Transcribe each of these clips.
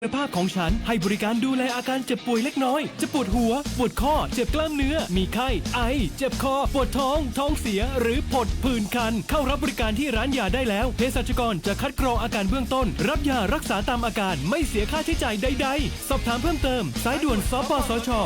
คุณภาพของฉันให้บริการดูแลอาการเจ็บป่วยเล็กน้อยจะปวดหัวปวดข้อเจ็บกล้ามเนื้อมีไข้ไอเจ็บคอปวดท้องเสียหรือผดผื่นคันเข้ารับบริการที่ร้านยาได้แล้วเภสัชกรจะคัดกรองอาการเบื้องต้นรับยารักษาตามอาการไม่เสียค่าใช้จ่ายใดๆสอบถามเพิ่มเติมสายด่วนสปสช1330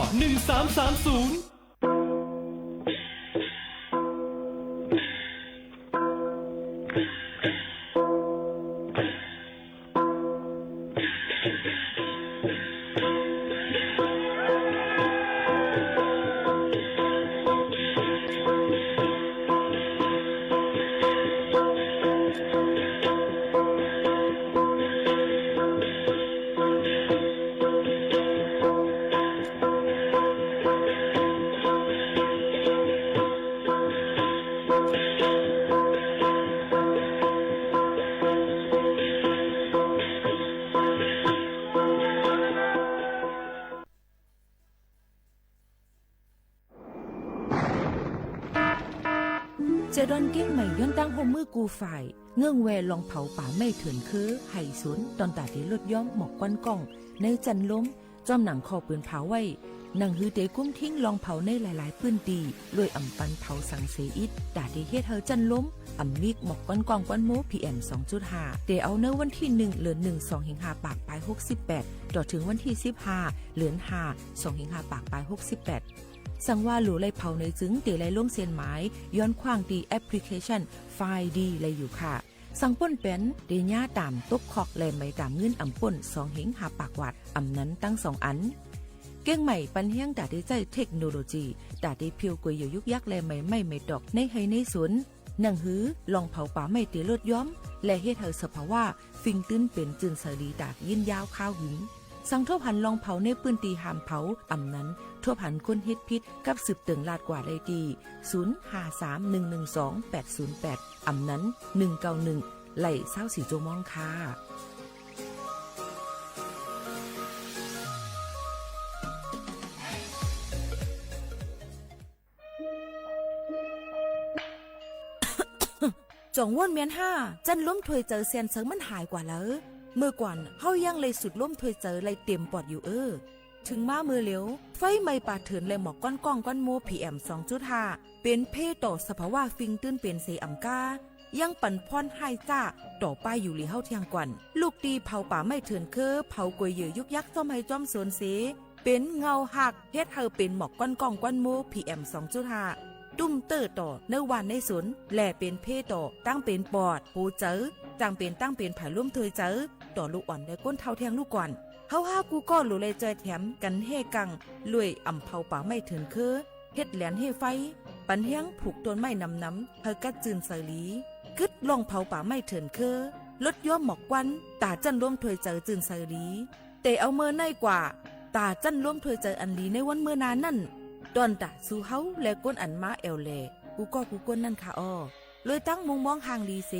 เจดอนเก้งใหม่ย้อนตั้งโฮมมือกูฝ่ายเงื่องแวลองเผาป่าไม่เถื่อนคือไห่สวนตอนตาที่ลดย้อมหมอกก้อนกล้องในจันล้มจอมหนังคอปืนเผาไว้หนังฮือเตกุ้มทิ้งลองเผาในหลายๆปืนตีรวยอ่ำปันเผาสังเสอิดดาเดเฮ็ดเฮาจันล้มอ่ำมิกหมอกก้อนกล้องก้อนโม PM 2.5 เตเอาเนื้อวันที่1เดือน1 2หิงหาปากปลาย68ต่อถึงวันที่15เดือน5 2หิงหาปากปลาย68สั่งว่าหลูไลเผาในจึงเตไลล่วงเส้นหมายย้อนขว้างตีแอปพลิเคชันไฟล์ดีไลอยู่ค่ะสั่งป่นเป็นเดญ่าตามตกคอกแลมไม่ตามเงินอ่ำป่น2เหงหาปากวัดอ่ำนั้นตั้ง2อันเก้งใหม่ปันเฮียงดาได้ใจเทคโนโลยีดาได้เพียวกวยอยู่ยุกยักแลไม่ดอกในให้ในสวนหนังหือลองเผาป่าไม่เตลดย้อมและเฮ็ดให้สภาวะฟิงตื้นเป็นจึนเสรีดากยินยาวข้าวหึงสังทบหันลองเผาในปืนตีหามเผาอ่ำนั้นทบหันคนเฮ็ดพิษกับสืบเติงลาดกว่าเลยดี0531128808อ่ำนั้น191ไหล่24โจมองค่ะจ่องว่นเมียน5จันล้มถวยเจอเซียนเซิงมันหายกว่าแล้วเมื่อก่อนเฮายังเลยสุดล้มถวยเจอเลยเต็มปอดอยู่ถึงมามือเหลียวไฟไหม้ป่าเถื่อนเลยหมอกก้อนกล้องก้อนโม PM 2.5 เป็นเพต่อสภาวะฟิงตื้นเป็นเซอัมกายังปั่นพ่อนไฮจ้าต่อไปอยู่หลีเฮาเทียงกวันลูกตีเผาป่าไม่เถื่อนคือเผากวยเหยื่อยุกยักซ่อมให้จ้อมสวนเสเป็นเงาหักเฮ็ดเฮาเป็นหมอกก้อนกล้องก้อนโม PM 2.5ตุ้มเตอร์ต่อเนื้อวานในสนแหล่เป็นเพต่อตั้งเป็นปอดหูเจอจังเป็นตั้งเป็นผายร่วมเทยเจอต่อลูกอ่อนได้ก้นเท่าแทงลูกก่อนเฮากูก็หลุเลยเจอแถมกันเฮกังลุยอ่ำเผาป่าไม่ถึงคือเฮ็ดแหลนเฮไฟปันเฮียงผูกต้นไม้น้ำเฮากัดจืนเสรีกึดลองเผาป่าไม่ถึงคือลดย่อมหมอกควันตาจันร่วมถวยเจอจืนเสรีแต่เอาเมื่อในกว่าตาจันร่วมถวยเจออันลีในวันเมื่อนานนั่นตอนตาสู้เฮาและก้นอันมาแอวแลกูก้นนั่นค่ะเลยตั้งมุงมองห่างลีเส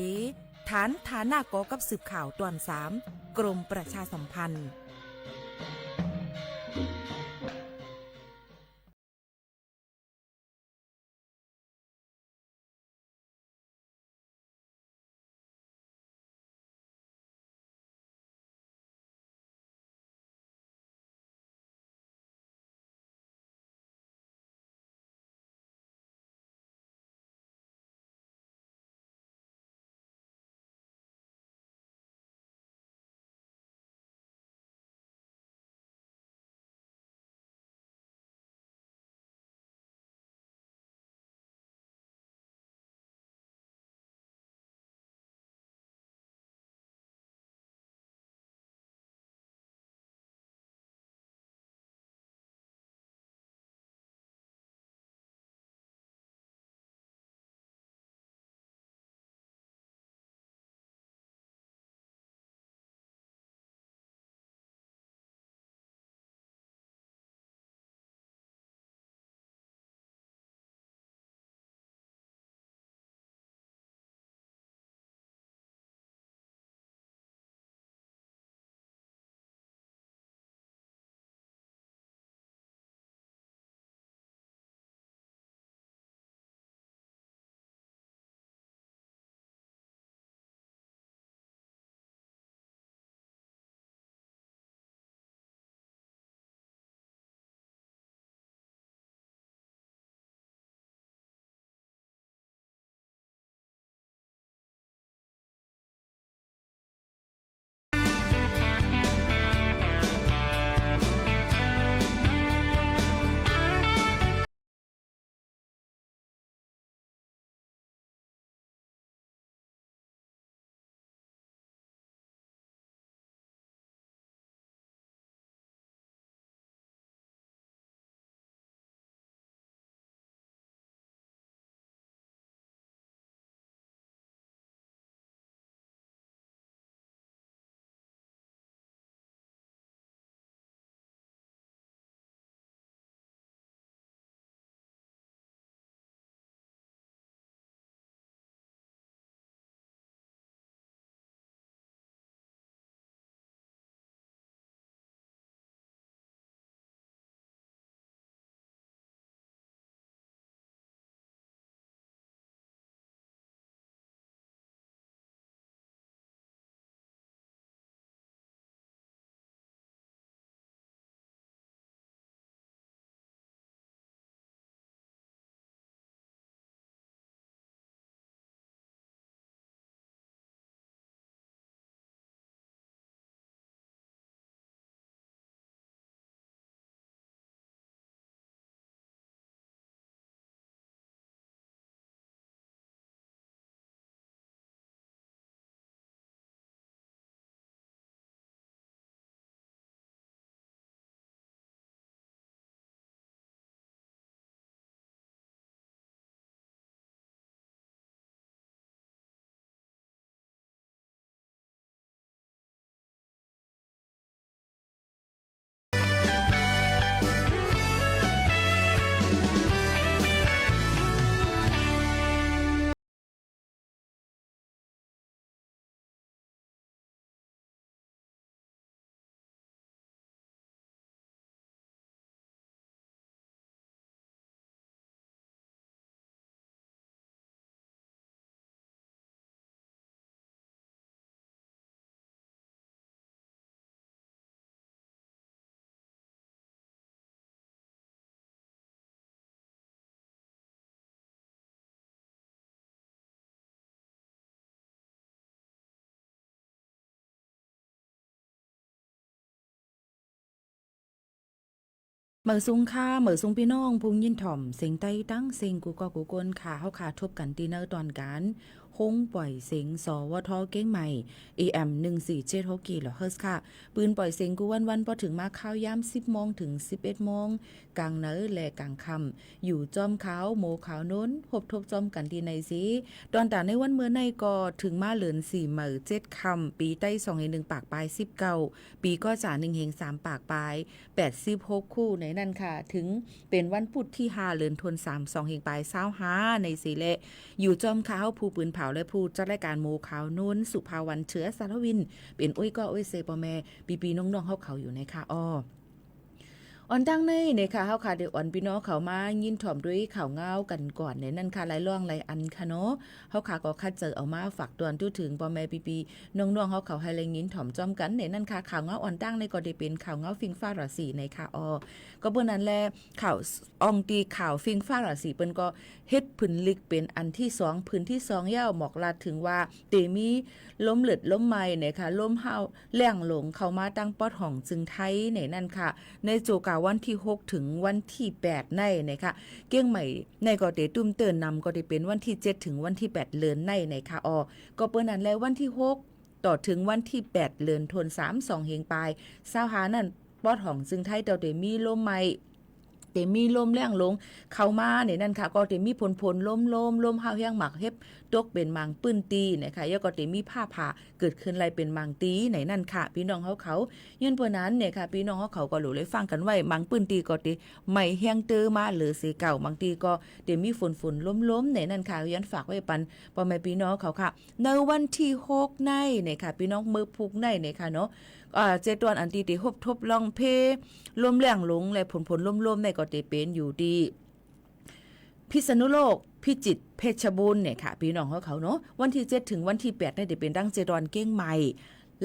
ฐานฐานะกอกับสืบข่าวตอน3กรมประชาสัมพันธ์ เหมือซุงค่ะเหมือซุงพี่น้องพุงยินถ่อมเสียงไต้ตั้งเสียงกูก็กูกนค่ะเฮาค่ะทบกันตีเนอร์ตอนกันฮงปล่อยเสียงสวทเก้งใหม่ AM 1476กิโลเฮิรตซ์ค่ะปืนปล่อยเสียงกูวันพอถึงมาข้าวยาม10โมงถึง11โมงกลางเนอและกลางค่ำอยู่จอมขาวโมขาวน้นหบทบจอมกันที่ในสิตอนตาในวันเมื่อในก็ถึงมาเหลือน4เหมือ7ค่ำปีใต้2 1ปากปลาย19ปีก็จ่า1เฮง3ปากปลาย86คู่ในนั่นค่ะถึงเป็นวันพุธที่5เดือนธันวาคม2เฮงปลาย25ในสิเลอยู่จอมขาวผู้ปืนเผาและผู้จัดรายการโมขาวน้นสุภาวันเชื้อสารวินเป็นอ้อยก็อ้อยเซปอแม่ปีน้องๆเขาอยู่ในค่ะอ้ออ่อนตั้งในค่ะเฮาค่ะเดี๋ยวอ่อนพี่น้องเขามายินถ่อมด้วยข่าวเงากันก่อนในนั่นค่ะหลายร่องหลายอันค่ะเนาะเฮาค่ะก็คัดเจอเอามาฝากตอนตู้ถึงพ่อแม่ปีน้องๆเฮาเขาให้แรงยินถ่อมจ้อมกันในนั่นค่ะข่าวเงาอ่อนตั้งในก็ได้เป็นข่าวเงาฟิงฟ้าราศีในค่ะก็เบิ่นั้นแลข่าวอองตีข่าวฟิงฟ้าราศีเปิ้นก็เฮ็ดผึ่นลิกเป็นอันที่2พื้นที่2ยาวหมอกลาดถึงว่าเตมีล้มเลือดล้มไม้นะคะล้มเฮาแล้งหลงเข้ามาตั้งปอดห้องจึงไทยในนั่นค่ะในโจกาวันที่6ถึงวันที่8ในนะคะเกี้ยงใหม่ในก็ได้ตุ้มเตือนนำก็ได้เป็นวันที่7ถึงวันที่8เดือนในค่ะก็เปิ้นนั้นแล้ววันที่6ต่อถึงวันที่8เดือนธันวาคม2เฮงปลาย25นั่นปอดห้องจึงไทยเได้มีลมไม้เตมีลมแรงลงเข้ามาเนี่ยนั่นค่ะก็เตมีผลลมห้าวแห้งหมักเฮ็บตกเป็นมังปื้นตีนะคะแล้วก็เตมีผ้าผ่าเกิดขึ้นไรเป็นมังตีไหนนั่นค่ะพี่น้องเขายื่นพวกนั้นเนี่ยค่ะพี่น้องเขาก็รู้เลยฟังกันไว้มังปื้นตีก็เตไม่แห้งเตอมาหรือสีเก่าบางทีก็เตมีฝนล้มไหนนั่นค่ะย้อนฝากไว้ปันพ่อแม่พี่น้องเขาค่ะในวันที่6ในเนี่ยค่ะพี่น้องมือพุกในเนี่ยค่ะเนาะเจตวนอันตีติฮบทบลองเพลมแรงลงและผลล่มในก็เตเป็นอยู่ดีพิษณุโลกพิจิตรเพชรบูรณ์เนี่ยค่ะพี่น้องเขาเนาะวันที่7ถึงวันที่8ได้เป็นดังเจดอนเก้งใหม่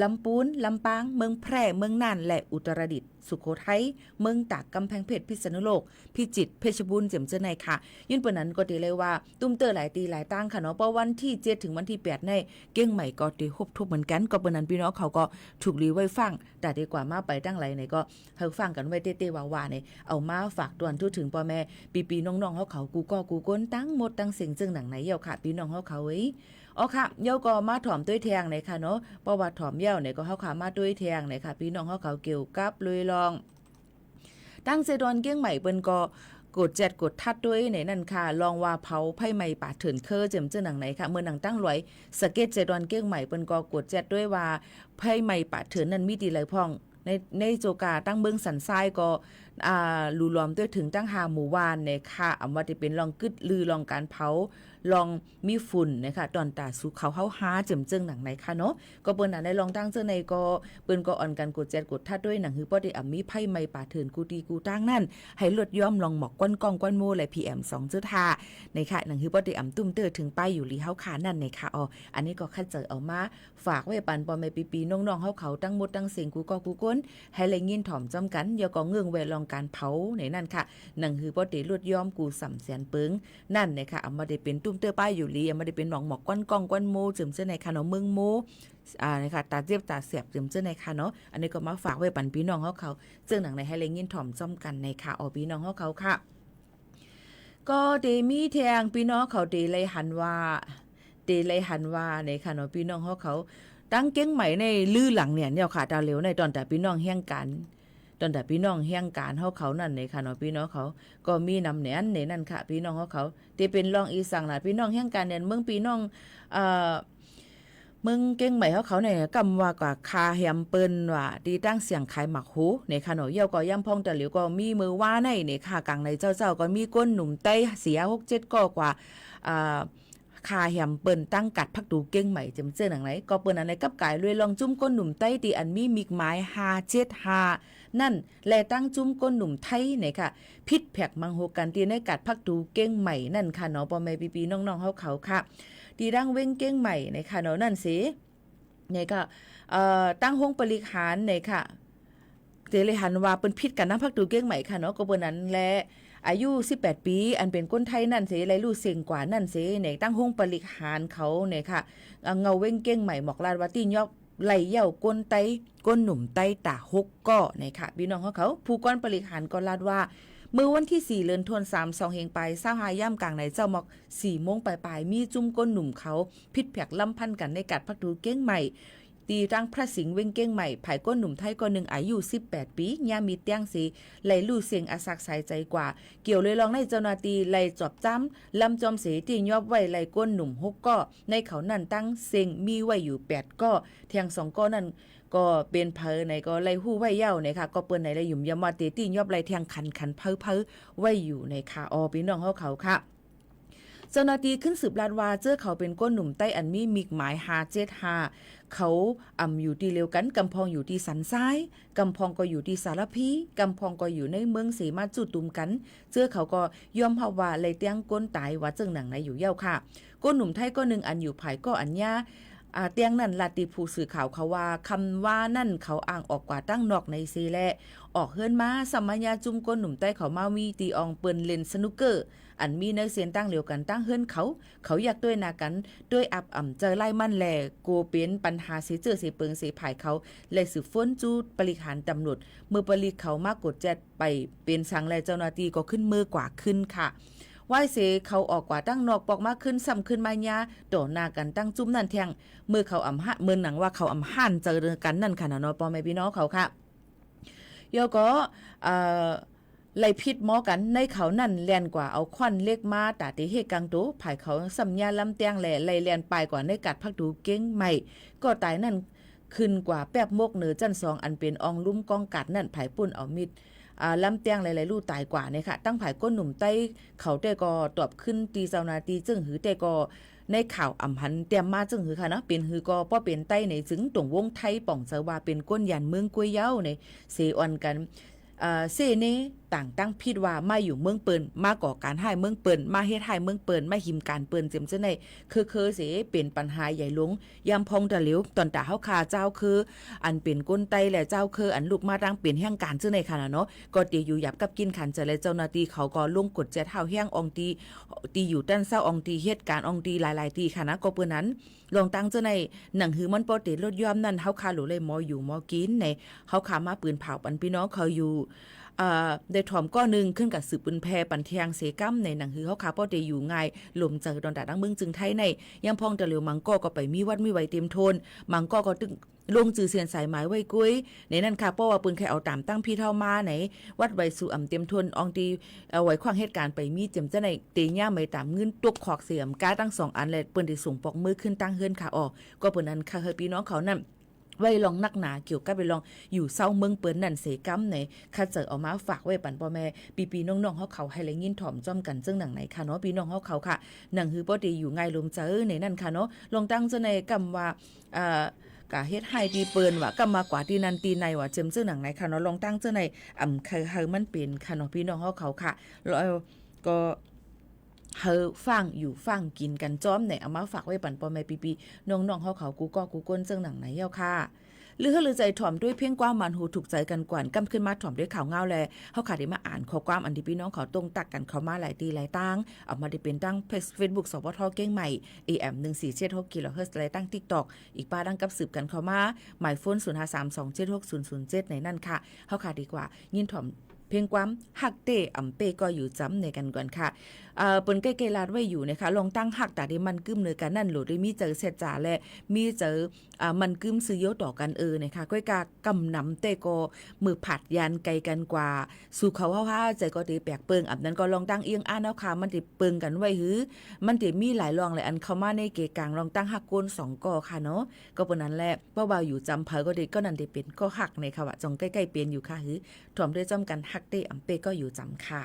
ลำปูนลำปางเมืองแพร่เมืองน่านและอุตรดิตถ์สุโขทัยเมืองตากกำแพงเพชรพิษณุโลกพิจิตรเพชรบูรณ์เจียมเจอในค่ะยื่นปนนั้นก็ตีเลยว่าตุ้มเตอหลายตีหลายตั้งค่ะเนาะเพราะวันที่7ถึงวันที่8ในเก้งใหม่ก็ตีฮบทุบเหมือนกันก็ปนนั้นพี่น้องเขาก็ถูกรีไว้ฟังแต่ดีกว่ามาไปตั้งไหลในก็เฮาฟังกันไว้เต้ๆว่าๆในเอามาฝากตวนทุถึงพ่อแม่ปีน้องๆเขากูก็กูก้นตั้งหมดตั้งเสียงจึงหนังไหนเยาค่ะพี่น้องเขาเอ้ยค่ะเย้าก็มาถ่อมด้วยแทงในค่ะเนาะเพราะว่าถ่อมเย้าเนี่ยก็เฮาขามาด้วยแทงในค่ะพี่น้องเขาเกี่ยวกับเลยลองตั้งเซดอนเกี้ยงใหม่เปิ้นก็กด7กดทัดด้วยในนั่นค่ะลองว่าเผาไผ่ใหม่ป่าเถินเคอเจิมเจ้าหนังไหนค่ะเมื่อหนังตั้งรวยสเก็ตเซดอนเกี้ยงใหม่เปิ้นก็กด7ด้วยว่าไผ่ใหม่ป่าเถินนั้นมีดีหลายพ่องในโจกาตั้งเบิ้งสันทรายก็ลูล้อมด้วยถึงตั้ง5หมู่บ้านเนี่ยค่ะอำว่าจะเป็นลองกึดลือลองการเผาลองมีฝุ่นนะคะตอนตาสู่เขาหาเจิมเจิงหนังไหนค่ะเนาะก็เปิ้นน่ะได้ลองตั้งเจ้าในก็เปิ้นก็อ่อนกันกด7กดทัดด้วยหนังหือบ่ได้มีไผใหม่ป่าเถินกูตีกูตั้งนั่นให้ลดย่อมลองหมอกก้นกองก้นโมและ PM 2.5ในค่ะหนังหือบ่ได้ตุ้มเตอถึงป้ายอยู่ลีเฮาขานั่นในค่ะอันนี้ก็คัดเจอเอามาฝากไว้ปันพ่อแม่ปีน้องๆเขาตั้งหมดตั้งเสียงกูก็กูก้นให้แลยินถ่อมจำกันอย่าก็เงืองแวลองการเผาในนั่นค่ะหนังหือบ่ได้ลดย่อมกูสำแสนเปิงนั่นนะคะเอามาได้เป็นตุ้มเตอป้ายอยู่ลีเอามาได้เป็นหนองหมอกก้นกองก้นโมเจิมเจ้าในค่ะเนาะเมืองโมนะคะตาเจี๊ยบตาเสียบเจิมเจ้าในค่ะเนาะอันนี้ก็มาฝากไว้ปันพี่น้องเขาเจ้าหนังในให้แลยินถ่อมจำกันในค่ะพี่น้องเขาค่ะก็เดมีแทงพี่น้องเขาเดเลยหันว่าในค่ะเนาะพี่น้องเขาตั้งเก้งใหม่ในลื้อหลังเนี่ยค่ะตาเหลวในตอนแต่พี่น้องแห่งกันตอนแต่พี่น้องแห่งการเขานั่นในค่ะเนาะพี่น้องเขาก็มีนำแหนนในนั่นค่ะพี่น้องเขาที่เป็นรองอีสังล่ะพี่น้องแห่งการเนี่ยเมืองพี่น้องมึงเก่งใหม่เขาเนี่ยกำว่ากว่าคาแฮมเปิ้นว่าดีตั้งเสียงขายหมักหูในค่ะเนาะเย่าก็ย่ำพองแต่เหลียวก็มีมือว่าในค่ะกลางในเจ้าก็มีก้นหนุ่มไต้เสีย6-7ก็กว่าคาแฮมเปิ้นตั้งกัดพักดูเก่งใหม่จำเจอหนังไหนก็เปิ้นอันไหนกับกายเลยลองจุ้มก้นหนุ่มไต้ตีอันมีมิกไม้575นั่นแลตั้งจุ้มก้นหนุ่มไทยเนี่ยค่ะพิษแผกมังโหกันตีในกัดพักดูเก่งใหม่นั่นค่ะเนาะพ่อแม่ปีน้องๆเขาค่ะตีดังเว้งเก้งใหม่ในค่ะเนาะนั่นสิเนี่ยก็ตั้งห้องปริหารเนี่ยค่ะเจริหันว่าเป็นพิษกันน้ำพักดูเก้งใหม่ค่ะเนาะก็เปิ้นนั้นแลอายุ18ปีอันเป็นคนไทยนั่นเสไรรู้เสียงกว่านั่นเสเนี่ยตั้งห้องปริหารเขาเนี่ยค่ะเงาเว้งเก้งใหม่หมอกลาดว่าตีนยอก ไหลเหย่าก้นไตก้นหนุ่มไตตาฮกก็นะคะพี่น้องเขาผู้ก้อนบริหารก็ลาดว่าเมื่อวันที่4เดือนธันวาคม2เฮงไป25ย่ำกลางในเจ้าหมอก4โมงปลายๆมีจุ่มก้นหนุ่มเขาพิษแผกล่ำพันกันในกัดพักดูเก้งใหม่ตีรังพระสิงห์เว้งเก้งใหม่ไผ่ก้นหนุ่มไทยก้อนหนึ่งอายุ18ปีย่ามีเตียงสีไหลลู่เสียงอาศักสายใจกว่าเกี่ยวเลยลองในเจ้าหน้าที่ไหลจอบจ้ำลำจอมเสตียอบไว้ไหลก้นหนุ่ม6ก็ในเขานั่นตั้งเสียงมีไว้อยู่8ก็เทียง2ก็นั่นก็เป็นเพอในก็ไหลหู้ไว้เย้านะคะก็เปิ้นในไหลหยุ่มยามว่าเตตี้ยอบไหลเทียงคันเพอไว้อยู่ในค่ะพี่น้องเขาค่ะเจ้าหน้าที่ขึ้นสืบลาดว่าเจอเขาเป็นก้นหนุ่มใต้อันมีมิกหมาย575เขาอยู่ที่เร็วกันกำพองอยู่ที่สันซ้ายกำพองก็อยู่ที่สารพีกำพองก็อยู่ในเมืองเสมาจุตุมกันเจอเขาก็ยอมภาวะเลยเตียงก้นตายว่าเจิงหนังในอยู่เย้าค่ะก้นหนุ่มไทยก็หนึ่งอันอยู่ภายก็อันยาเตียงนั่นลาติผู้สื่อข่าวเขาว่าคำว่านั่นเขาอ้างออกกว่าตั้งนอกในซีแลออกเฮิรนมาสัมมัญญาจุ่มก้นหนุ่มใต้เขามาวีตีอองเปิ้นเล่นสนุกเกอร์อันมีในเสียนตั้งเหลียวกันตั้งเฮิรนเขาอยากด้วยนากันด้วยอับเจอไล่มั่นแลโกเป็นปัญหาเสียเจอเสียเปิงเสียภายเขาเลยสืบฟ้นจูดบริหารตำรวจเมื่อปริเขามากกดแจดไปเป็นสังแลเจ้าหน้าที่ก็ขึ้นมือกว่าขึ้นค่ะไหวเสเขาออกกว่าตั้งนอกปอกมากขึ้นซ้ำขึ้นมายาโดหน้ากันตั้งจุ้มนั่นแทงเมื่อเขาเมื่อหนังว่าเขาห่านเจอกันนั่นค่ะเนาะปอแม่พี่น้องเขาค่ะโยก็ไล่พิษหมอกันในเขานั่นแลนกว่าเอาควันเล็กมาตาติเฮกังตูภายเขาสัญญาลำเตียงแหล่ไล่แลนปลายกว่าในกัดพักดูเก้งใหม่ก็ตายนั่นขึ้นกว่าแป๊บมกเหนือจัน2อันเป็นอองลุ่มกองกัดนั่นภายปุ่นเอามิดลำเตียงหลายๆลู่ตายกว่าเนี่ยค่ะตั้งภายก้นหนุ่มใต้เขาแต่ก็ตอบขึ้นตีเจ้านาตีจึงหือแต่ก็ในข่าวหันเตรียมมาจึงหือค่ะเนาะเป็นหือก็ป้อเป็นใต้ในจึงตรงวงไทยป่องเสว่าเป็นก้นยันเมืองกวยเย้าในเสออนกันเซเนต่างตั้งพิดว่ามาอยู่เมืองเปิ่นมาก่อการให้เมืองเปิ่นมาเฮ็ดให้เมืองเปิ่นมาหิมการเปิ่นเจ็มจังได๋คือเสเป็นปัญหาใหญ่หลงยามพองตะหลิวตอนตาเฮาคาเจ้าคืออันเป็นก้นไตและเจ้าคืออันลูกมาตั้งเป็นแห่งการจังได๋ค่ะเนาะก็ตีอยู่หยับกับกินขันจะเลยเจ้าหน้าที่เขาก็ลงกฎแจเฮาแห้งอองตีอยู่ด้านเศร้าอองตีเฮ็ดการอองตีหลายๆตีค่ะนะก็เปิ้นนั้นลองตั้งจังได๋หนังหือมันปกติลดยอมนั่นเฮาคาหลูเลยมออยู่มอกินในเฮาคามาปืนเผาปันพี่น้องเขาอยู่ได้ถ่อมก้อนึงขึ้นกับสืบปืนแพปันเทียงเสกัมในหนังหือเขาขาป้อเตอยู่ง่ายลมเจอดอนดาดังเมืองจึงไทยในยังพองตะเหลียวมังก็ไปมีวัดมีไว้เต็มโทนมังก็ตึงลงจือเสียนสายหมายไว้กุ้ยในนั้นค่ะเพราะว่าปืนแค่เอาตามตั้งพี่เท่ามาไหนวัดไว้สู่เต็มทนอองตีเอาไว้ขวางเหตุการณ์ไปมีเจ็มจะในเตย่าไม่ตามเงินตุกขอกเสียมก้าตั้ง2อันและปืนที่ส่งปอกมือขึ้นตั้งเฮือนค่ะก็ปืนนั้นค่ะพี่น้องเขานั่นไว้ลองนักหนาเกี่ยวกับไปลองอยู่เศร้าเมืองเปิ้นนั่นเสกัมไหนข้าเจอเอามาฝากไว้ปันพ่อแม่ปีน้องๆเขาให้เลยยินถ่อมจ้อมกันซึ่งหนังไหนค่ะเนาะพี่น้องเขาค่ะหนังฮือบ่ได้อยู่ง่ายลมเจอในนั่นค่ะเนาะลองตั้งจะในกำว่ากะเฮ็ดให้ดีเปิ้นว่ากำมากว่าที่นันตีในว่าเจิมซึ่งหนังไหนค่ะเนาะลองตั้งจะในคือมันเป็นค่ะเนาะพี่น้องเขาค่ะแล้วก็เฮาฟังอยู่ฟังกินกันจ้อมไหนเอามาฝากไว้ปันปอแม่ปีน้องๆเขากูก็กูก้นเจิงหนังไหนเย้าค่ะหรือใจถ่อมด้วยเพียงความมันหูถูกใจกันกว่านกำขึ้นมาถ่อมด้วยข่าวเงาแลเฮาค่ะได้มาอ่านข้อความอันที่พี่น้องเขาตรงตักกันเข้ามาหลายตีหลายตั้งเอามาได้เป็นตั้งFacebook สวทเก้งใหม่ AM 1476 kHz และตั้ง TikTok อีกป้าดังกับสืบกันเข้ามาหมายโฟน0532760007ในนั่นค่ะเฮาค่ะดีกว่ายินถ่อมเพียงความหักเตเปก็อยู่จ้ำในกันก่อนค่ะเปิ้นใกล้ๆลาดไว้อยู่นะคะลองตั้งหักตาได้มันกึ้มเนื้อกันนั่นโหลดได้มีเจอเสร็จจ่าและมีเจอมันกึ้มซื้อเยอะต่อกันนะคะก้อยกากำนำเตก็มือผัดยานไกลกันกว่าสู่เขาเฮาใจก็ได้แปลกเปิงอับนั้นก็ลองตั้งเอียงอ้านเอาค่ะมันสิเปิงกันไว้หือมันสิมีหลายรองหลายอันเข้ามาในเกกลางลองตั้งหักโกน2ก่อค่ะเนาะก็ปานนั้นแหละเบาๆอยู่จำเพอก็ได้ก็นั่นได้เป็นก็หักในค่ะว่าจงใกล้ๆเปลี่ยนอยู่ค่ะหือถ่อมด้วยจำกันหักเตเปก็อยู่จำค่ะ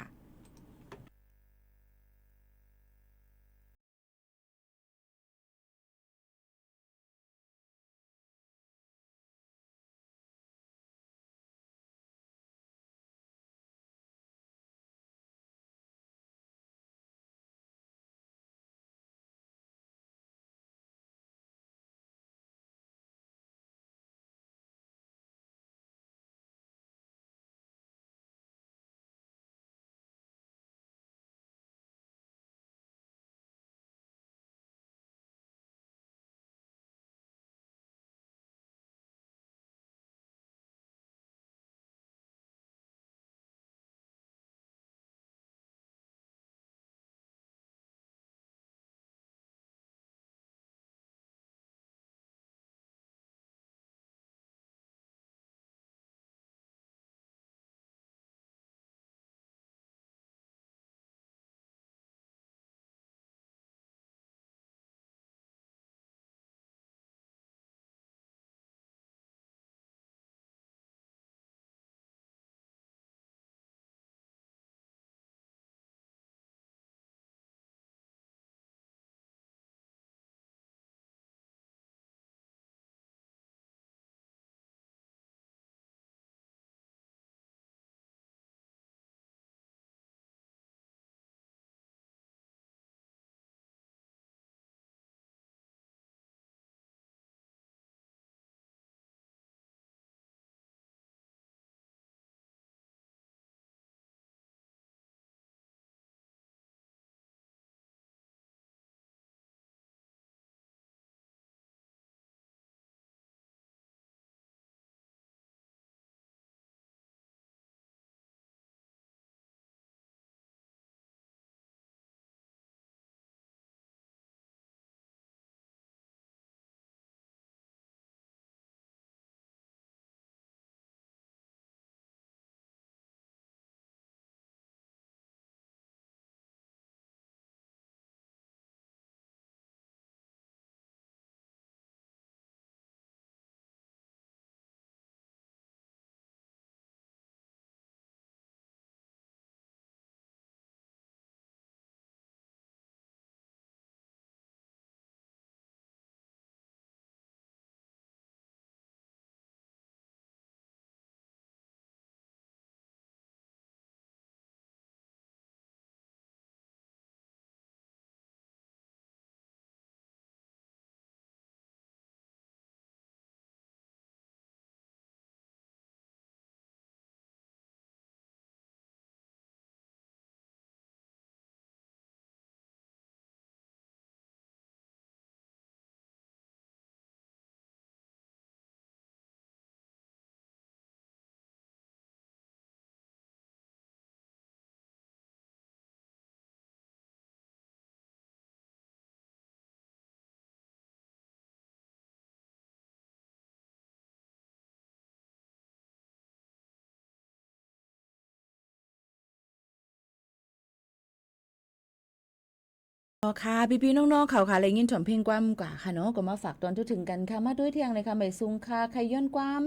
อ๋อค่ะพี่ๆน้องๆเขาค่ะเลยยินถ่อมเพลงกว้ามกว่าค่ะเนาะก็มาฝากตอนทุกถึงกันค่ะมาด้วยเที่ยงเลยค่ะไม่ซุงค่ะใครย้อนกว้าม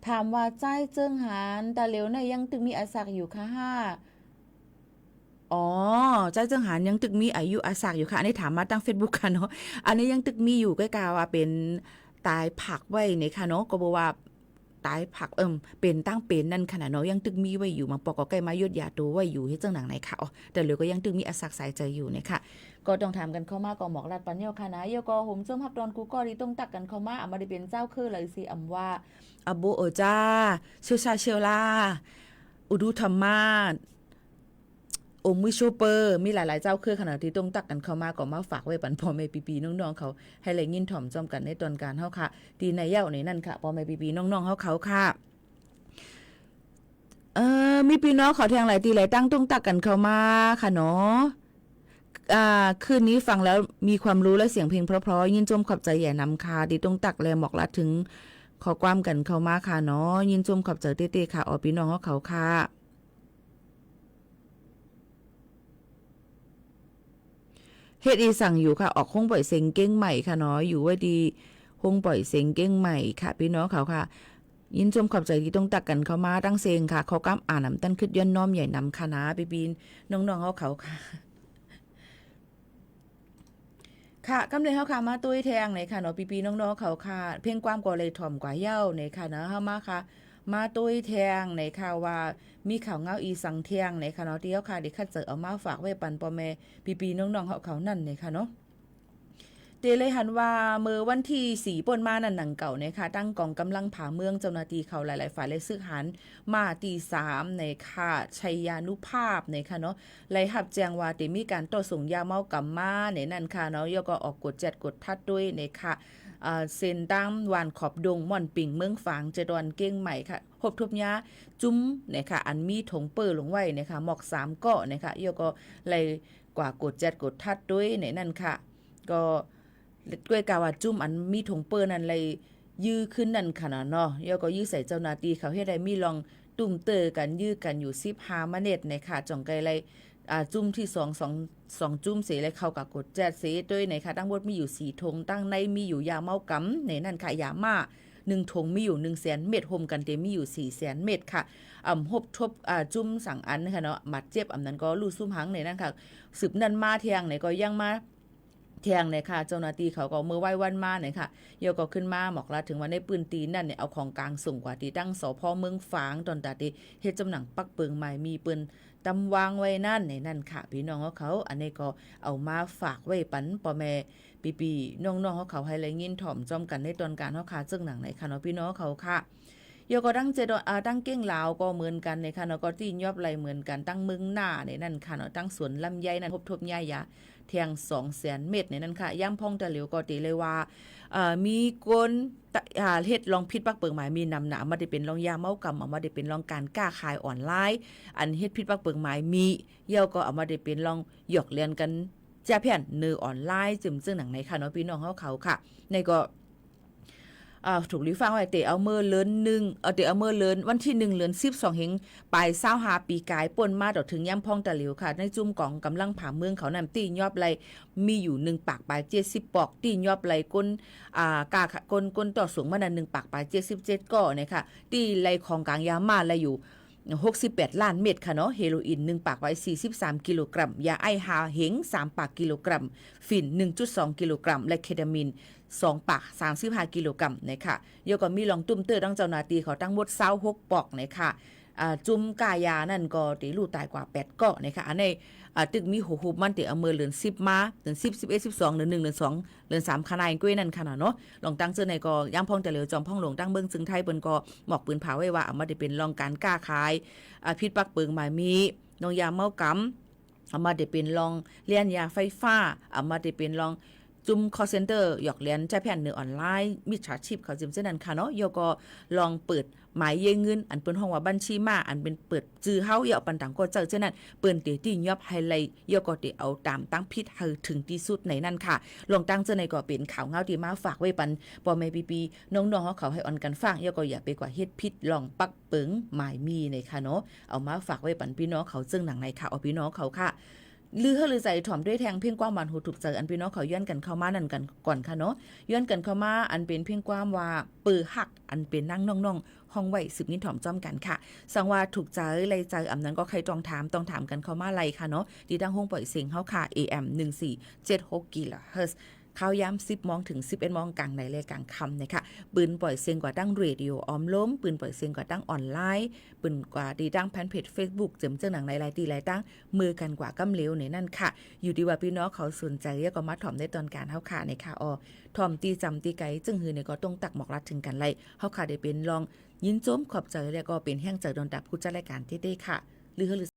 ถามว่าใจเจิงหานตาเหลวในยังตึกมีอาศักอยู่ค่ะอ๋อใจเจิงหานยังตึกมีอายุอาศักอยู่ค่ะอันนี้ถามมาตั้ง Facebook ค่ะเนาะอันนี้ยังตึกมีอยู่ใกล้ๆว่าเป็นตายผักไว้ในค่ะเนาะก็บอกว่าตายผักเป็นตั้งเป็นนั่นขนาดเนาะยังตึกมีไว้อยู่มาปอกก็ใกล้มายดยาตัวไว้อยู่ให้เจ้าหนังไหนค่ะอ๋อแต่เหลือก็ยังตึกมีอาศักสายใจอยู่เนี่ยค่ะก็ต้องถามกันเข้ามาก็หมอกลัดปันเยาค่ะนะเยาก็ผมเจิมฮับดอนกูก็ดีต้องตักกันเข้ามามาได้เป็นเจ้าคือเลยสิว่าอโบเออจ้าเชลชาเชลลาอุดุธรรมาอมวิโชเปอร์มีหลายๆเจ้าคือขนาดที่ต้องตักกันเข้ามาก็มาฝากไว้ปันพ่อแม่ปีๆน้องๆเขาให้เลยยินถ่อมจอมกันในตอนการเฮาค่ะดีในเย้าในนั่นค่ะพ่อแม่ปีๆน้องๆเขาค่ะมีพี่น้องขอแทงหลายตีหลายตั้งต้องตักกันเข้ามาค่ะเนาะคืนนี้ฟังแล้วมีความรู้และเสียงเพลงเพราะๆยินจมขอบใจใหญ่นำค่ะดีต้องตักแลหมอกละถึงขอความกันเข้ามาค่ะเนาะยินจมขอบใจเต้ๆค่ะออพี่น้องเขาค่ะเฮ็ดอีสั่งอยู่ค่ะออกห้องปล่อยเซ็งเก้งใหม่ค่ะเนาะอยู่ไว้ดีห้องปล่อยเซ็งเก้งใหม่ค่ะพี่น้องเขาค่ะยินชมขอบใจที่ต้องตักกันเข้ามาตั้งเซงค่ะเขาก้ามอ่านน้ำตั้นขึ้นย้อนน้อมใหญ่นำค่ะนะปีนน้องๆเขาค่ะค่ะกำเลยเฮาค่ะมาตุ้ยแทงในค่ะเนาะปีน้องๆเขาค่ะเพียงความก็เลยถ่อมกว่าเย้าในค่ะนะเฮามาค่ะมาตุ้ยแทงในค่ะว่ามีข่าวเงาอีสังเทียงในค่ะเนาะที่เฮาค่ะได้คัดเจอเอามาฝากไว้ปันพ่อแม่ปีน้องๆเขานั่นในค่ะเนาะเตเลยหันว่าเมื่อวันที่4ป่นมานั่นหนังเก่านะคะตั้งกองกำลังผ่าเมืองเจ้าหน้าที่เขาหลายๆฝ่ายเลยซึกหันมาตี3ในค่ะชัยยานุภาพในค่ะเนาะไล่หับแจ้งว่าได้มีการต่อส่งยาเมากำมาในนั่นค่ะเนาะยก็ออกกฎจัดกฎทัดด้วยในค่ะเซ็นตั้งวานขอบดงม่อนปิ่งเมืองฝางเจดอนเก้งใหม่ค่ะพบทบยาจุ้มนะคะอันมีถงเปิดลงไว้นะคะหมอก3เกาะนะคะยก็ไล่กว่ากฎจัดกฎทัดด้วยในนั่นค่ะก็ด้วยกาว่าจุ่มอันมีถงเปิ้นนั่นเลยยื้อขึ้นนั่นขนาดเนาะยก็ยื้อใส่เจ้าหน้าที่เขาเฮ็ดได้มีลองตุ่มเตอกันยื้อกันอยู่15นาทีในค่ะจ่องไกลเลยจุ่มที่2จุ่มเสเลยเข้ากับกดแจ๊ดเสด้วยในค่ะทั้งหมดมีอยู่4ธงตั้งในมีอยู่ยาเมากำในนั่นค่ะยามา1ธงมีอยู่100,000 เม็ดโฮมกันเต็มมีอยู่400,000 เม็ดค่ะหบทบจุ่มสังอันค่ะเนาะบาดเจ็บนั้นก็ลู่ซุ่มหังในนั่นค่ะสืบนั้นมาเที่ยงไหนก็ยังมาเที่ยงเนี่ยค่ะเจ้าหน้าที่เขาก็มือไหว้วันมาเนี่ยค่ะโยก็ขึ้นมาหมอกละถึงวันในปืนตีนั่นเนี่ยเอาของกลางส่งกว่าที่ตั้งสพเมืองฝางตอนตาที่เฮ็ดจำหนังปักเปิงใหม่มีปืนตำวางไว้นั่นในนั่นค่ะพี่น้องเขาอันนี้ก็เอามาฝากไว้ปันพ่อแม่ปีน้องๆเขาให้เลยยินถ่อมจอมกันในตอนการเขาค่ะซึ่งหนังไหนค่ะเนาะพี่น้องเขาค่ะโยก็ตั้งเจดตั้งเก้งลาวก็เหมือนกันในค่ะเนาะก็ที่ยอบไหลเหมือนกันตั้งเมืองหน้าในนั่นค่ะเนาะตั้งสวนลำไยนั่นทบๆย่ายาเทียง200,000 เม็ดในนั้นค่ะย่ำพองตะเหลียวก็ตีเลยว่ามีคนเฮ็ดลองพิษปักเปิงหมายมีนำหนามาได้เป็นลองยาเมากำเอามาได้เป็นลองการกล้าขายออนไลน์อันเฮ็ดพิษปักเปิงหมายมีเย่าก็เอามาได้เป็นลองหยอกเลียนกันจ้าเพี้ยนเนื้อออนไลน์จึมซึ่งหนังในค่ะเนาะพี่น้องเขาค่ะในก็ถูกรีฟังไว้เตะเอาเมื่อเลินเตะเอาเมื่อเลินวันที่1เดือน12เฮงปลาย25ปีกายป่นมาดอกถึงย่ำพองตะเหลียวค่ะในจุ่มกองกำลังผ่าเมืองเขานำตียอบไหลมีอยู่1ปากปลาย70ปอกตียอบไหลก้นก้นต่อสูงมานั้น1ปากปลาย77ก่อเนี่ยค่ะตีไหลของกลางยามาไหลอยู่68 ล้านเม็ดค่ะเนาะเฮโรอีน1ปากไว้43กิโลกรัมยาไอฮาเหง3ปากกิโลกรัมฝิ่น 1.2 กิโลกรัมและเคตามีน2ปาก35กิโลกรัมนะคะโยก็มีลองตุ้มเตอร์ตั้งเจ้าหน้าที่เขาตั้งหมด26ปอกนะคะจุ่มกายานั่นก็ตีลูกตายกว่า8เกาะนะคะอันในตึกมีหูหูมันติเอามือเดือน10มาเดือน10 11 12เดือน1เดือน2เดือน3คณะกุ้ยนั่นค่ะเนาะลองตั้งเจอในก็ย่างพองแต่เหลียวจอมพองหลงตั้งเบิ่งซึ่งไทยเปิ้นก็หมอกปืนเผาไว้ว่าเอามาได้เป็นรองการกล้าขายพิษปักเปิงหมายมีน้องยาเมากำเอามาได้เป็นรองเลียนยาไฟฟ้าเอามาได้เป็นรองจุ่ม call center หยอกเลียนใจแผ่นเนื้อออนไลน์มิจฉาชีพเขาจิมเส้นนั้นค่ะเนาะโยก็ลองเปิดหมายเยเงินอันเปิ้นห้องว่าบัญชีมาอันเป็นเปิดจื้อเฮาเยาปันต่างก็เจอเช่นนั้นเปิ้นติที่ยอบไฮไลท์โยก็ติเอาตามตั้งพิษให้ถึงที่สุดในนั้นค่ะลองตั้งเจอในก็เป็นข่าวเงาที่มาฝากไว้ปันพ่อแม่ปีน้องๆเขาให้อ่อนกันฟังโยก็อย่าไปกว่าเฮ็ดพิษลองปักเปิงหมายมีในค่ะเนาะเอามาฝากไว้ปันพี่น้องเขาซึ่งหนังในค่ะเอาพี่น้องเขาค่ะ ลือเฮาลือใจถ่อมด้วยแทงเพียงความหวานหูถูกใจอันพี่น้องเขาย้อนกันเข้ามานั่นกันก่อนค่ะเนาะย้อนกันเข้ามาอันเป็นเพียงความว่าปือหักอันเป็นนั่งน้องๆห้องไว้สืบนิ้นถ่อมจ้อมกันค่ะสังว่าถูกใจไรใจอำนั้นก็ใครต้องถามกันเข้ามาไลค่ะเนาะดีดังห้องปล่อยเสียงเฮาค่ะ AM 1476กิโลเฮิรตซ์ข่าวย้ำ10โมงถึง11โมงกลางในและกลางค่ำนะคะปืนปล่อยเสียงกว่าตั้งเรดิโอออมล้มปืนปล่อยเสียงกว่าตั้งออนไลน์ปืนกว่าดีดังแฟนเพจ Facebook เจิมเจ้าหนังหลายๆตีหลายตั้งมือกันกว่ากำเหลวในนั่นค่ะอยู่ดีว่าพี่น้องเขาสนใจแล้วก็มาถ่อมในตอนการเฮาค่ะในค่ะถ่อมตีจำตีไกจึงหือเนี่ยก็ต้องตักหมอกรัดถึงกันไล่เฮาค่ะได้เป็นลองยินโจมขอบใจแล้วก็เป็นแห้งใจโดนดับผู้จัดรายการเต้ๆค่ะหรือ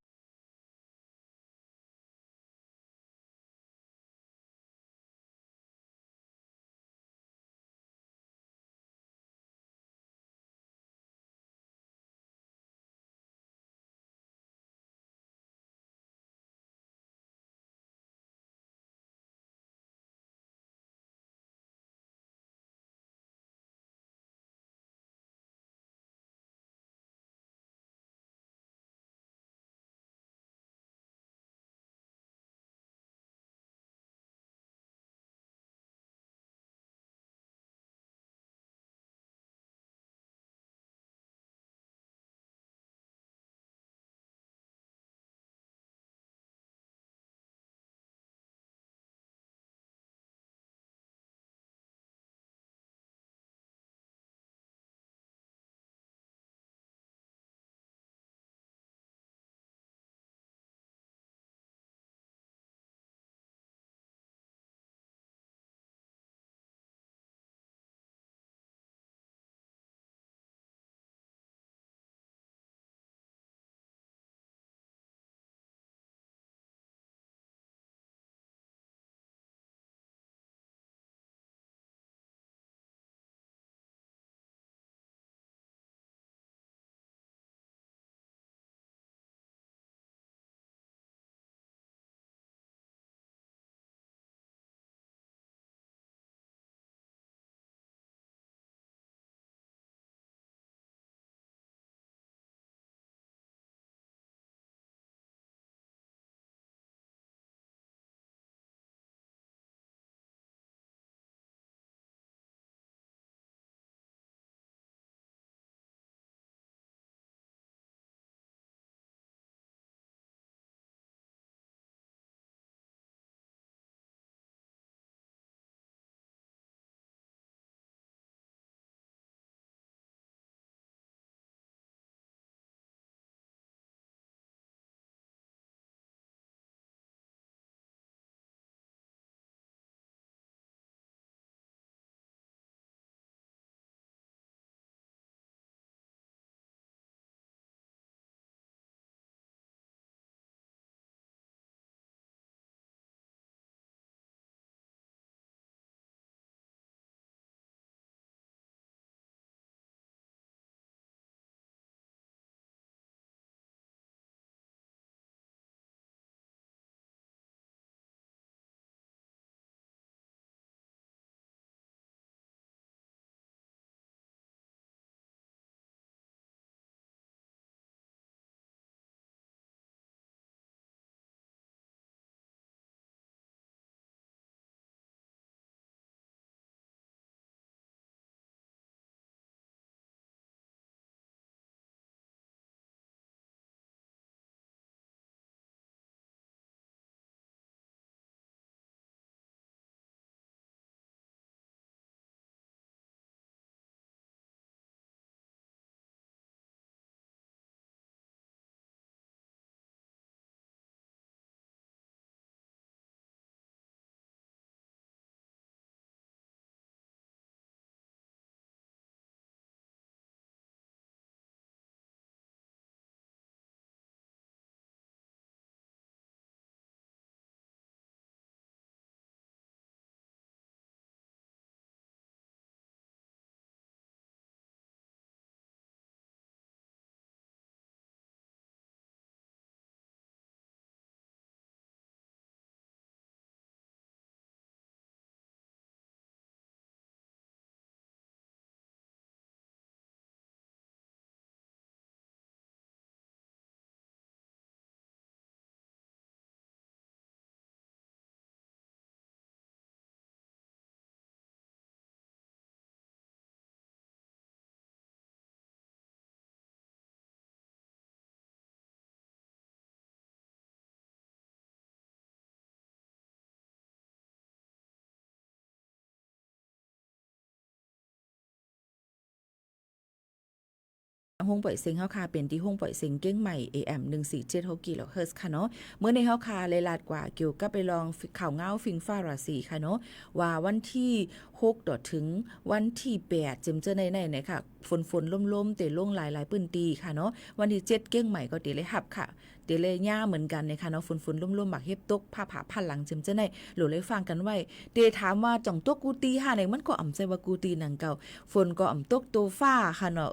ห้องปล่อยเสียงเฮาค่ะเป็นที่ห้องปล่อยเสียงเก้งใหม่ AM 147 กิโลเฮิรตซ์ค่ะเนาะเมื่อในเฮาค่ะเลยลาดกว่าเกี่ยวกับไปลองข่าวเงาฟิงฟ้าราศีค่ะเนาะว่าวันที่6ต่อถึงวันที่8จิมเจอในๆค่ะฝนล่มๆเตลงหลายๆปื้นตีค่ะเนาะวันที่7เก้งใหม่ก็เตเลยหับค่ะเตเลยย่าเหมือนกันนะคะเนาะฝนล่มๆหมักเฮ็บตกผ้าผาพันหลังจิมเจอในโหลเลยฟังกันไว้เตถามว่าจ่องตกกูตีหาไหนมันก็อ่ำใจว่ากูตีหนังเก่าฝนก็อ่ำตกโตฟ้าค่ะเนาะ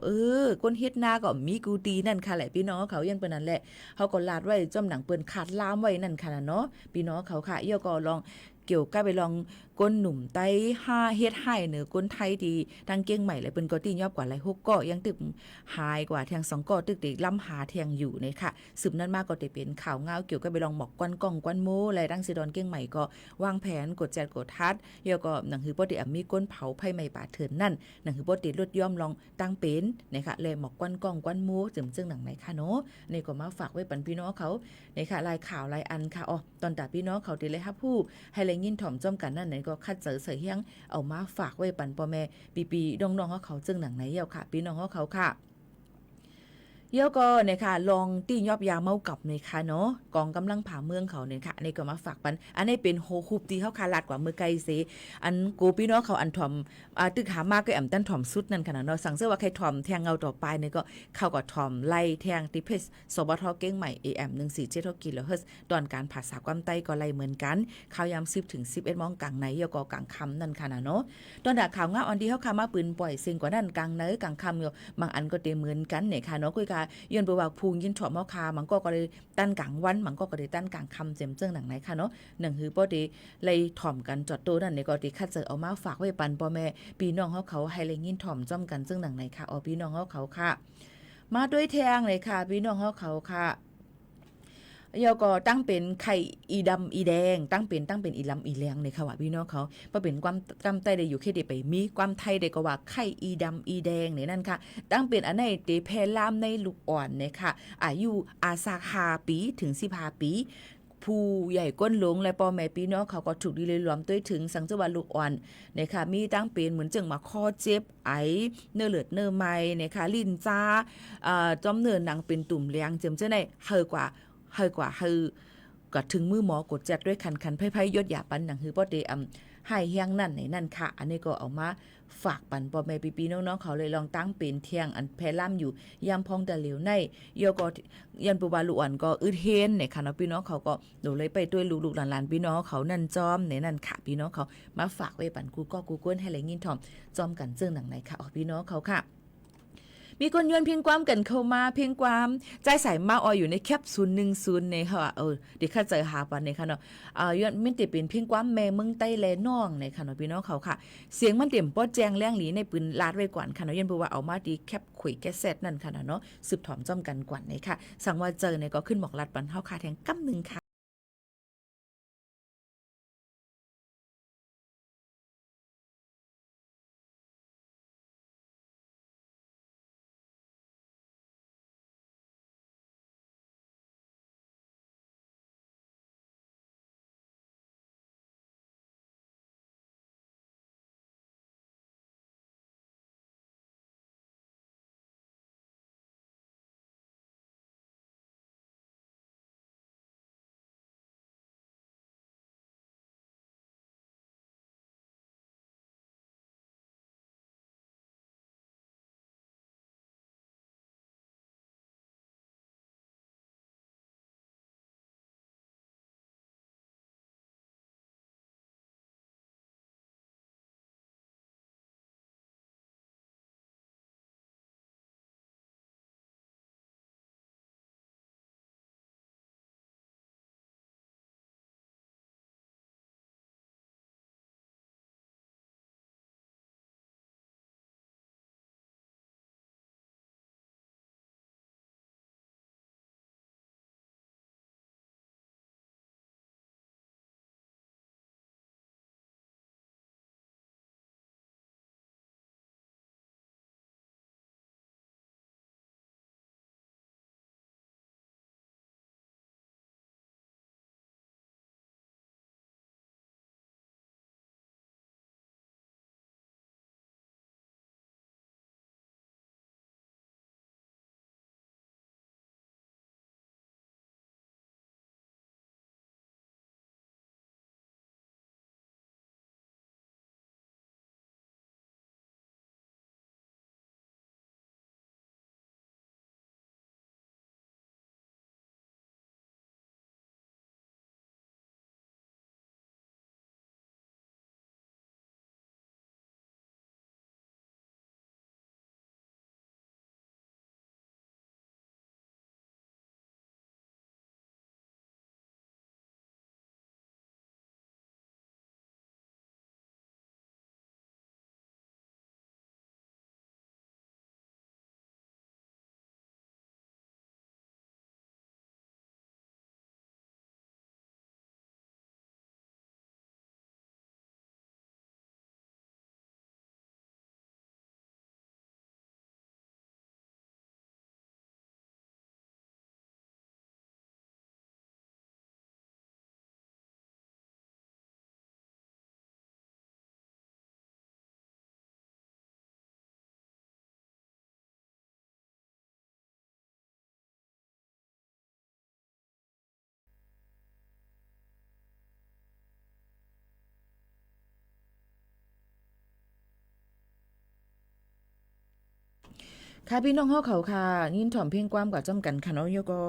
ก้นเฮ็ดนาก็มีกูตีนั่นค่ะแหละพี่น้องเขายังเป็นนั่นแหละเขาก็ลาดไว้จ้อมหนังเปิ้นขาดลามไว้นั่นค่ะเนาะพี่น้องเขาค่ะเอี้ยก็ลองเกี่ยวกับไปลองก้นหนุ่มไต้5เฮ็ดให้เหนือก้นไทยดีทางเก้งใหม่เลยเปิ้นก็ตียอบกว่าหลาย6ก็ยังตึกหายกว่าแทง2ก็ตึกล้ำหาแทงอยู่ในค่ะสืบนั้นมากก็ได้เป็นข่าวเงาเกี่ยวกับไปลองหมอกกวนกล้องกวนโมและดังสิดอนเก้งใหม่ก็วางแผนกดแจดกดทัดเอี้ยก็หนังหือบ่ได้มีก้นเผาไผไหม้ป่าเถินนั่นหนังหือบ่ได้ลดย่อมลองตั้งเป็นนะคะเลยหมอกกวนกล้องกวนโมจึงหนังไหนค่ะเนาะนี่ก็มาฝากไว้ปันพี่น้องเขาในค่ะรายข่าวรายอันค่ะอ๋อตอนตาพี่น้องเขาได้เลยรับผู้ให้แลยินถ่อมจ้อมกันนั่นไหนก็คัดเจอเสยเฮียงเอามาฝากไว้ปันพ่อแม่ปีๆน้องๆเขาจึงหนังไหนเหี่ยวค่ะพี่น้องเขาค่ะเยี่ยวก็เนี่ยค่ะลองตี้ยอบยาเมากับเนี่ยค่ะเนาะกองกำลังผ่าเมืองเขาเนี่ยค่ะอันนี้ก็มาฝากปันอันนี้เป็นโฮคูปที่เขาคาลัดกว่าเมื่อไกลเสอันกูพี่น้องเขาอันถ่อมตึกหามากก็แอมตันถ่อมสุดนั่นค่ะเนาะสั่งเสื้อว่าใครถ่อมแทงเงาต่อไปเนี่ยก็เข้ากับถ่อมไล่แทงติเพสสบทเก้งใหม่ AM 147กิโลเฮิรตซ์ตอนการผ่าสาวความไตก็ไล่เหมือนกันข่าวยาม10ถึง11 โมงกลางในเยี่ยวก็กลางค่ำนั่นค่ะเนาะตอนดาข่าวงาอันที่เขาคามาปืนปล่อยสิ่งกว่านั้นกลางในกลางค่ำอยู่บางอันก็เตเหมือนกันเนี่ยค่ะเนาะคุยกาย้อนไปว่าพูงยินถ่อมเฮาคามันก็เลยตั้นกลางวันมันก็เลยตั้นกลางค่ำเจ็มเจิ้งหนังไหนค่ะเนาะหนังหือบ่ได้เลยถ่อมกันจอดโตนั่นนี่ก็ติคัดเจอเอามาฝากไว้ปันพ่อแม่พี่น้องเขาให้เลยยินถ่อมจ้อมกันเจิ้งหนังไหนค่ะอ๋อพี่น้องเขาค่ะมาด้วยแทงเลยค่ะพี่น้องเขาค่ะเยาก็ตั้งเป็นไข่อีดำอีแดงตั้งเป็นอีลำอีแรงเลยค่ะว่าพี่น้องเขาพอเป็นความกำไต้ได้อยู่แค่เดไปมีความไทยได้ก็ว่าไข่อีดำอีแดงเนี่ยนั่นค่ะตั้งเป็นอันไหนเตแพลามในลูกอ่อนเนี่ยค่ะอายุอาซาคาปีถึง15 ปีผู้ใหญ่ก้นหลงและพ่อแม่พี่น้องเขาก็ถูกดีเลยรวมด้วยถึงสังเจว่าลูกอ่อนเนี่ยค่ะมีตั้งเป็นเหมือนจึงมาคอเจ็บไอเนื้อเลือดเนื้อไม้เนี่ยค่ะลิ้นจ้าจอมเนื้อหนังเป็นตุ่มแรงเจิมเจ้าในเฮอกว่าก็ถึงมือหมอกดจัดด้วยคันไพ่ยดหยาปันหนังหือบ่ได้ให้เฮียงนั่นไหนนั่นค่ะอันนี้ก็เอามาฝากปันพ่อแม่พี่ๆน้องๆเขาเลยลองตั้งเป็นเที่ยงอันแพร่ล่ำอยู่ยามพองแต่เหลวในโยก็ยันปุบาลุอ่อนก็อึดเฮนในค่ะเนาะพี่น้องเขาก็หนูเลยไปด้วยลูกๆหลานๆพี่น้องเขานั่นจอมในนั่นค่ะพี่น้องเขามาฝากไว้ปันกูก็กูก้นให้เลยยินทอมจอมกันเจิ้งหนังไหนค่ะพี่น้องเขาค่ะมีคนยวนเพียงความกันเข้ามาเพียงความใจใส่มาออยอยู่ในแคป010ในค่ะเดี๋ยวข้าเจอหาปันในค่ะเนาะยวนมันติเป็นเพียงความแม่เมืองใต้แลน้องในค่ะเนาะพี่น้องเขาค่ะเสียงมันเต็มป้อแจงแรงหลีในปืนลาดไว้ก่อนค่ะเนาะยันบ่ว่าเอามาดีแคปขุยแกเซตนั่นค่ะเนาะสืบถอมจ้อมกันกว่าในค่ะสั่งว่าเจอในก็ขึ้นหมอกลัดปันเฮาค่ะแทงกำนึงค่ะ ค่ะพี่น้องเฮาเขาค่ะยินถ่อมเพลงความกับจ้อมกันค่ะเนาะโยก็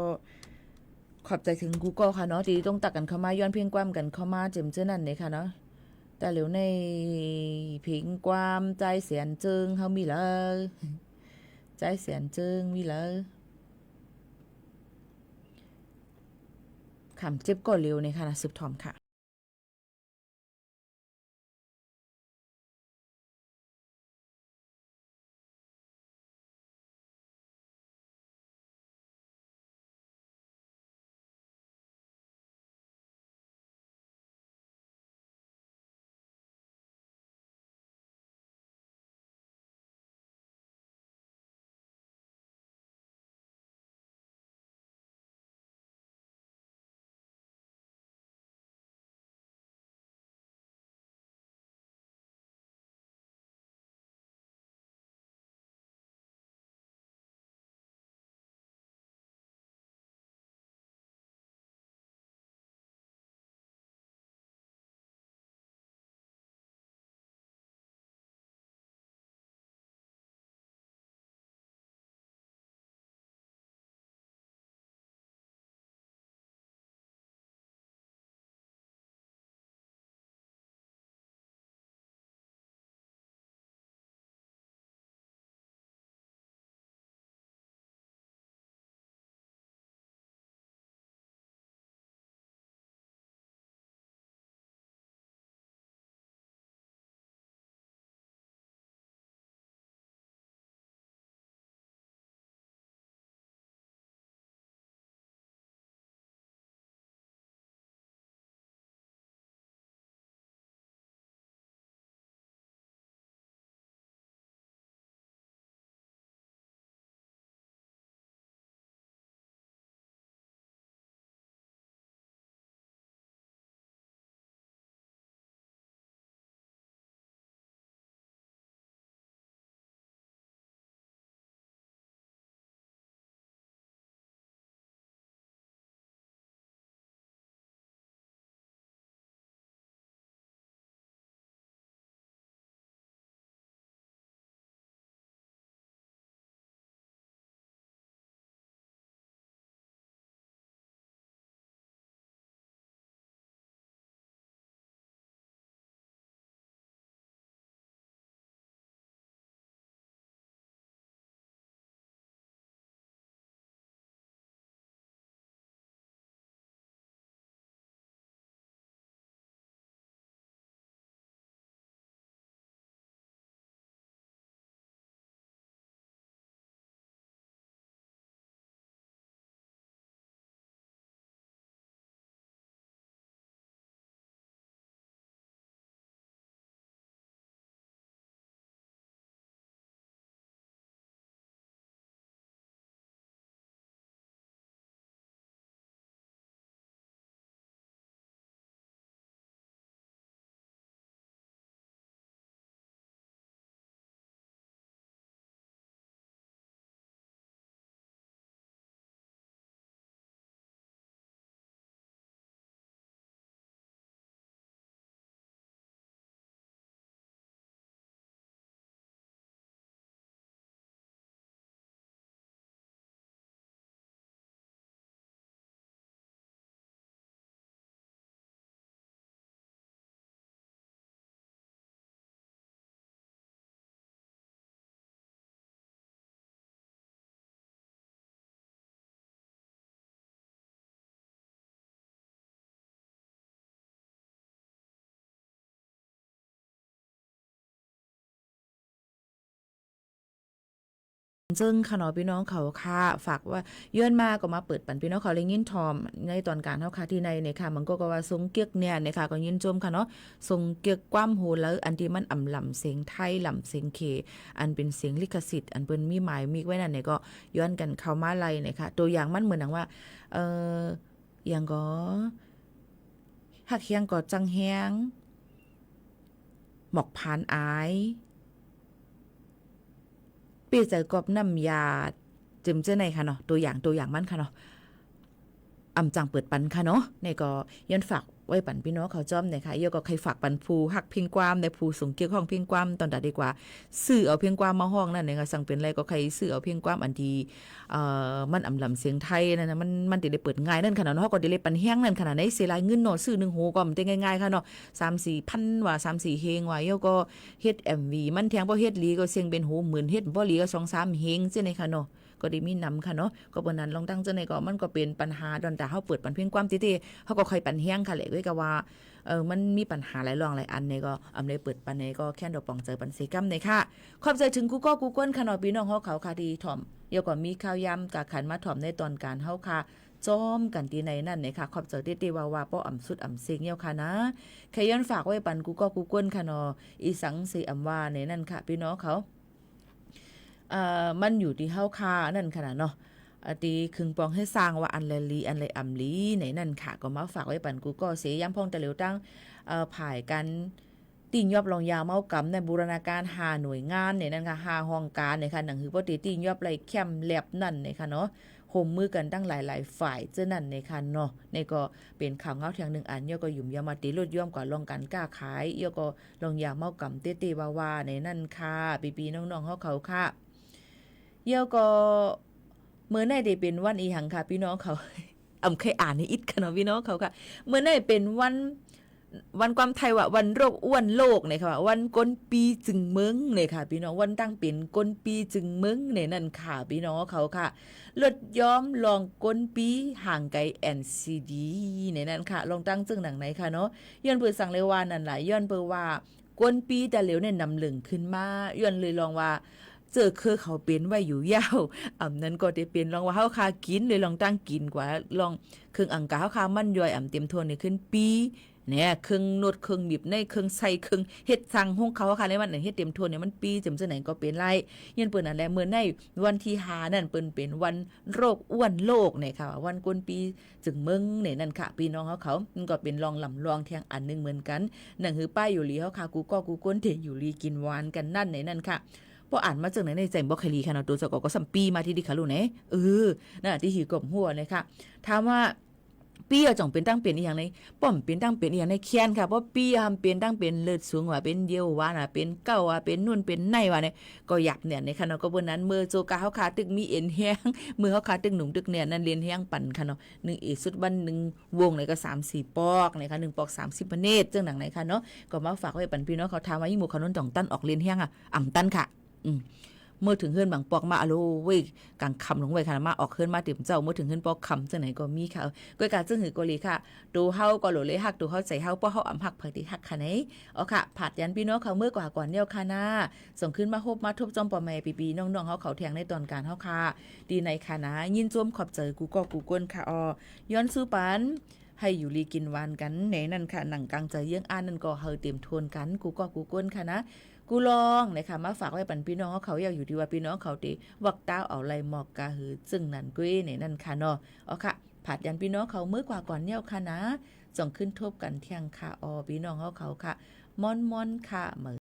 ขอบใจถึง Google ค่ะเนาะที่ต้องตักกันเข้ามาย้อนเพลงความกันเข้ามาเจิมเจ้านั่นเลยค่ะเนาะแต่เหลียวในเพลงความใจเสียนจึงเฮามีเลยใจเสียนจึงมีเลยขำเจ็บก็เร็วในค่ะนะสืบถ่อมค่ะซึ่งค่ะเนาะพี่น้องเขาค่ะฝากว่าย้อนมาก็มาเปิดปันพี่น้องเขาเลยยินทอมในตอนการเฮาค่ะที่ในเนี่ยค่ะมันก็ว่าทรงเกียกเนี่ยเนี่ยค่ะก็ยินจมค่ะเนาะทรงเกียกความโหแล้วอันที่มันลำเสียงไทยลำเสียงเคอันเป็นเสียงลิขสิทธิ์อันเปิ้นมีหมายมีไว้นั่นเนี่ยก็ย้อนกันเข้ามาไล่เนี่ยค่ะตัวอย่างมันเหมือนว่าเอ่ออย่างก็ฮักเฮียงก็จังแฮงหมอกผานอายเปียใจกอบน้ำยาจึมเจ้าในค่ะเนาะตัวอย่างมันค่ะเนาะ อำจังเปิดปันค่ะเนาะในก็ย้อนฝากไว้ปันพี่น้องเขาจ้อมเนี่ยค่ะเยอะก็ใครฝากปันภูหักเพียงความในภูสูงเกี่ยวข้องเพียงความตอนใดดีกว่าซื้อเอาเพียงความมาห้องนั่นเนี่ยก็สั่งเป็นอะไรก็ใครซื้อเอาเพียงความอันดีมันอำลำเสียงไทยนั่นนะมันได้เปิดง่ายนั่นขนาดเนาะก็ได้ปันแห้งนั่นขนาดไหนเสียรายเงินเนาะซื้อ1โหก็มันได้ง่ายๆค่ะเนาะ3-4 พันว่า3-4เฮงว่าเยอะก็เฮ็ด MV มันแทงบ่เฮ็ดลีก็เสียงเป็นโหหมื่นเฮ็ดบ่ลีก็2-3เฮงจังได๋ค่ะเนาะก็ได้มีนำค่ะเนาะก็บ่นั้นลองตั้งจังได๋ก็มันก็เป็นปัญหาดอนแต่เฮาเปิดปันเพียงความติๆเฮาก็ค่อยปันแห้งค่ะแหละเว้ยก็ว่ามันมีปัญหาหลายเรื่องหลายอันเนี่ยก็อำได้เปิดปันเนี่ยก็แค่ดอกปองเจอปันเสกำเนี่ยค่ะขอบใจถึงกูก็กูเกิลค่ะเนาะพี่น้องเฮาเขาค่ะที่ถ่อมเดี๋ยวก็มีข่าวยำกะขันมาถ่อมในตอนการเฮาค่ะจ้อมกันที่ในนั่นเนี่ยค่ะขอบใจเด็ดๆว่าป้ออำสุดอำเสียงเหี่ยวค่ะนะใครย้อนฝากไว้ปันกูก็กูเกิลค่ะเนาะอีสังสิอำว่าในนั่นค่ะพี่น้องเขามันอยู่ที่เฮาค่ะนั่นขนาดเนาะตีคึงปองให้สร้างว่าอันเลลีอันเลอำลีในนั่นค่ะก็มาฝากไว้ปันกูก็เสียย้ำพองแต่เหลียวตั้งผ่ายกันตีนยอบลองยาวเมากำในบูรณาการ5หน่วยงานเนี่ยนั่นค่ะ5ห้องการเนี่ยค่ะหนังหือบ่ตีนยอบไรแคมแลบนั่นเนี่ยค่ะเนาะโฮมมือกันตั้งหลายๆฝ่ายเจ้านั่นเนี่ยค่ะเนาะในก็เป็นข่าวเงาทาง1อันย่อก็ยุ่มยามาตีลดย่อมกว่าลองกันกล้าขายย่อก็ลองยาวเมากำเต้ๆว่าๆในนั่นค่ะปีๆน้องๆเขาค่ะเย่อก็เมื่อไหร่ได้เป็นวันอีหังค่ะพี่น้องเขา เคยอ่านในอิดค่ะเนาะพี่น้องเขาค่ะเมื่อไหร่เป็นวันความไทยว่าวันโรคอ้วนโลกเนี่ยค่ะวันก้นปีจึงเมืองเนี่ยค่ะพี่น้องวันตั้งเป็นก้นปีจึงเมืองเนี่ยนั่นค่ะพี่น้องเขาค่ะลดย้อมลองก้นปีห่างไกล NCD เนี่ยนั่นค่ะลองตั้งจึงหนังไหนค่ะเนาะย้อนเปิดสั่งเลยว่านั่นหลายย้อนเปิดว่าก้นปีแต่เหลวเนี่ยนำเหลึงขึ้นมาย้อนเลยลองว่าเจอคือเขาเป็นไว้อยู่ยาวนั้นก็ได้เป็นลองว่าเฮาคากินเลยลองตั้งกินกว่าลองเครื่องอังกาเฮาคามันย่อยเต็มทวนนี่ขึ้นปีเนี่ยเครื่องนดเครื่องบีบในเครื่องใส่เครื่องเฮ็ดสั่งของเขาค่ะในวันเฮ็ดเต็มทวนเนี่ยมันปีจำจังไหนก็เป็นไรยันเปิ้นนั่นแหละมื้อในวันที่5นั่นเปิ้นเป็นวันโรคอ้วนโลกเนี่ยค่ะวันก้นปีจึงเมืองเนี่ยนั่นค่ะพี่น้องเขามันก็เป็นลองลำลองเที่ยงอันนึงเหมือนกันนั่นคือป้ายอยู่ลีเฮาค่ะกูก็กูก้นเทอยู่ลีกินหวานกันนั่นเนี่ยนั่นค่ะพออ่านมาจากไหนในใจบ่เคยลีค่ะเนาะตัวสกก็สัมปีมาที่ดิค่ะลูกเน่น่ะที่หีกบหัวเลยค่ะถามว่าปีจ่องเป็นตั้งเป็นอีหยังในป้อมเป็นตั้งเป็นอีหยังในแค้นค่ะเพราะปีเป็นตั้งเป็นเลิศสูงว่าเป็นเดียวว่าน่ะเป็นเก้าว่าเป็นนู่นเป็นในว่าเนี่ยก็อยากเนี่ยในค่ะเนาะก็บ่นั้นมือโจกาเฮาขาตึกมีเอ็นแฮงมือเฮาขาตึกหนุ่มตึกเนี่ยนั่นเรียนแฮงปั่นค่ะเนาะ1เอสุดบัน1วงเลยก็3-4ปอกเนี่ยค่ะ1ปอก30เมตรจังหนังไหนค่ะเนาะก็มาฝากไว้ปันพี่น้องเขาถามว่าอีหมู่ขนนจ่องตั้นออกเรียนแฮงอ่ำตั้นค่ะเมื่อถึงเฮือนบางปอกมาอโลเว้ยกลางคำลงไว้ค่ะมาออกเฮือนมาเต็มเจ้าเมื่อถึงเฮือนปอกคำจังไหนก็มีค่ะก็การจึงหือก็เลยค่ะดูเฮาก็โหลเลยฮักดูเฮาใจเฮาป้อเฮาอำฮักเผยที่ฮักค่ะไหนอ๋อค่ะผัดยันพี่น้องเขาเมื่อกว่าก่อนเดียวค่ะนะส่งขึ้นมาฮบมาทบจอมปอแม่ปีๆน้องๆเฮาเขาแทงในตอนการเฮาค่ะดีในค่ะนะยินจวมขอบใจกูก็กูก้นค่ะย้อนสู้ปันให้อยู่ลีกินหวานกันไหนนั่นค่ะหนังกลางใจเยื่องอ่านนั่นก็เฮาเต็มทวนกันกูก็กูก้นค่ะนะกูลองนะคะมาฝากไว้ปันพี่น้องเขาอยากอยู่ที่ว่าพี่น้องเขาตีวักต้าเอาไรหมอกกะหือจึงนั่นกุ้ยในนั่นค่ะเนาะอ๋อค่ะผัดยันพี่น้องเขาเมื่อกว่าก่อนเนี่ยค่ะนะส่งขึ้นทบกันเที่ยงค่ะพี่น้องเขาค่ะม่อนค่ะเหมือน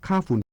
ค่าฝุ่น